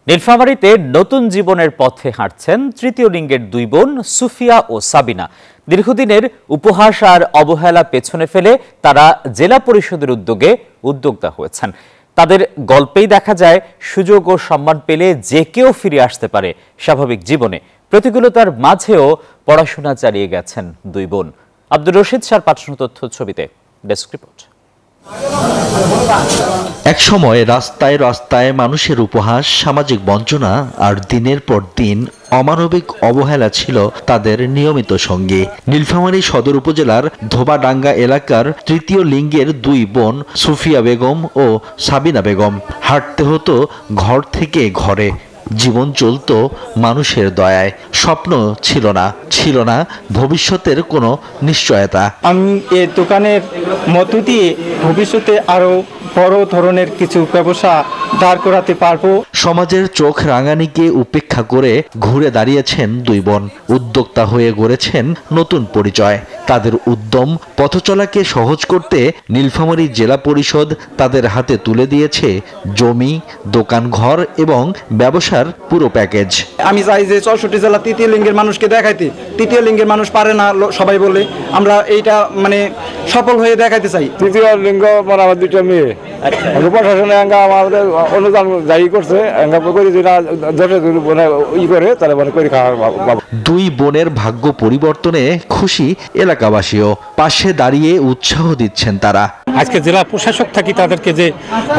নীলফামারীতে নতুন জীবনের পথে হাঁটছেন তৃতীয় লিঙ্গের দুই বোন সুফিয়া ও সাবিনা। দীর্ঘদিনের উপহাস আর অবহেলা পেছনে ফেলে তারা জেলা পরিষদের উদ্যোগে উদ্যোক্তা হয়েছেন। তাদের গল্পেই দেখা যায় সুযোগ ও সম্মান পেলে যে কেউ ফিরে আসতে পারে স্বাভাবিক জীবনে। প্রতিকূলতার মাঝেও পড়াশোনা চালিয়ে গেছেন দুই বোন। আব্দুর রশিদ স্যার পাঠানো তথ্য ছবিতে ডেস্ক রিপোর্ট। এক সময় রাস্তায় রাস্তায় মানুষের উপহাস, সামাজিক বঞ্চনা আর দিনের পর দিন অমানবিক অবহেলা ছিল তাদের নিয়মিত সঙ্গী। নীলফামারী সদর উপজেলার ধোবাডাঙ্গা এলাকার তৃতীয় লিঙ্গের দুই বোন সুফিয়া বেগম ও সাবিনা বেগম। হাঁটতে হতো ঘর থেকে ঘরে, জীবন চলত মানুষের দয়ায়। স্বপ্ন ছিল না ভবিষ্যতের কোনো নিশ্চয়তা। আমি এই দোকানের মধ্য দিয়ে ভবিষ্যতে আরো বড় ধরনের কিছু ব্যবসা দাঁড় করাতে পারবো। সমাজের চোখ রাঙানিকে উপেক্ষা করে ঘুরে দাঁড়িয়েছেন দুই বোন। উদ্যোক্তা হয়ে গড়েছেন নতুন পরিচয়। তাদের উদ্যম পথচলাকে সহজ করতে নীলফামারী জেলা পরিষদ তাদের হাতে তুলে দিয়েছে জমি, দোকান, ঘর এবং ব্যবসার পুরো প্যাকেজ। আমি চাই যে 64 জেলা তৃতীয় লিঙ্গের মানুষকে দেখাইতে। তৃতীয় লিঙ্গের মানুষ পারে না সবাই বলে, আমরা এইটা সফল হয়ে দেখাইতে চাই। তৃতীয় লিঙ্গ আমার দুইটা মেয়ে, প্রশাসনে আমাদের অনুদান জারি করছে, দুই বোনের ভাগ্য পরিবর্তনে খুশি এলাকাবাসীও। পাশে দাঁড়িয়ে উৎসাহ দিচ্ছেন তারা। আজকে জেলা প্রশাসক থাকি তাদেরকে যে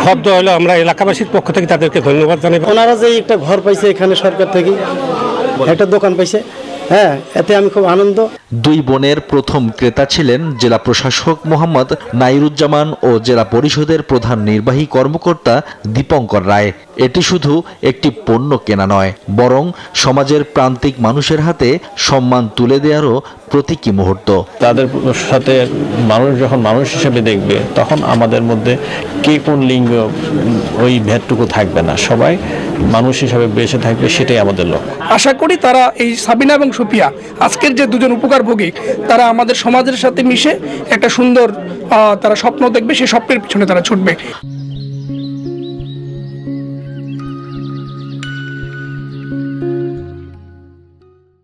ঘর দেওয়া হলো, আমরা এলাকাবাসীর পক্ষ থেকে তাদেরকে ধন্যবাদ জানাই। ওনারা যে একটা ঘর পাইছে এখানে সরকার থেকে, একটা দোকান পাইছে, এতে আমি খুব আনন্দ। দুই বোনের প্রথম ক্রেতা ছিলেন জেলা প্রশাসক মোহাম্মদ নাইরুজ্জামান ও জেলা পরিষদের প্রধান নির্বাহী কর্মকর্তা দীপঙ্কর রায়। এটি শুধু একটি পণ্য কেনা নয়, বরং সমাজের প্রান্তিক মানুষের হাতে সম্মান তুলে দেওয়ারও প্রতীকী মুহূর্ত। তাদের সাথে মানুষ যখন মানুষ হিসেবে দেখবে, তখন আমাদের মধ্যে কে কোন লিঙ্গ ওই ভেদটুকু থাকবে না, সবাই মানুষ হিসাবে বেঁচে থাকবে, সেটাই আমাদের লক্ষ্য। আশা করি তারা এই সাবিনা এবং সুফিয়া আজকের যে দুজন উপকারভোগী, তারা আমাদের সমাজের সাথে মিশে একটা সুন্দর তারা স্বপ্ন দেখবে, সেই স্বপ্নের পিছনে তারা ছুটবে।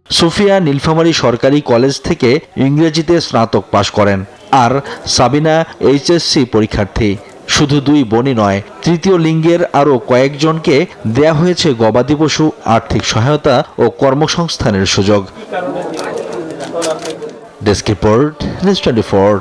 সুফিয়া নীলফামারী সরকারি কলেজ থেকে ইংরেজিতে স্নাতক পাশ করেন, আর সাবিনা HSC পরীক্ষার্থী। শুধু দুই বোনই নয়, তৃতীয় লিঙ্গের আরও কয়েকজনকে দেয়া হয়েছে গবাদি পশু, আর্থিক সহায়তা ও কর্মসংস্থানের সুযোগ। Desk report, news 24।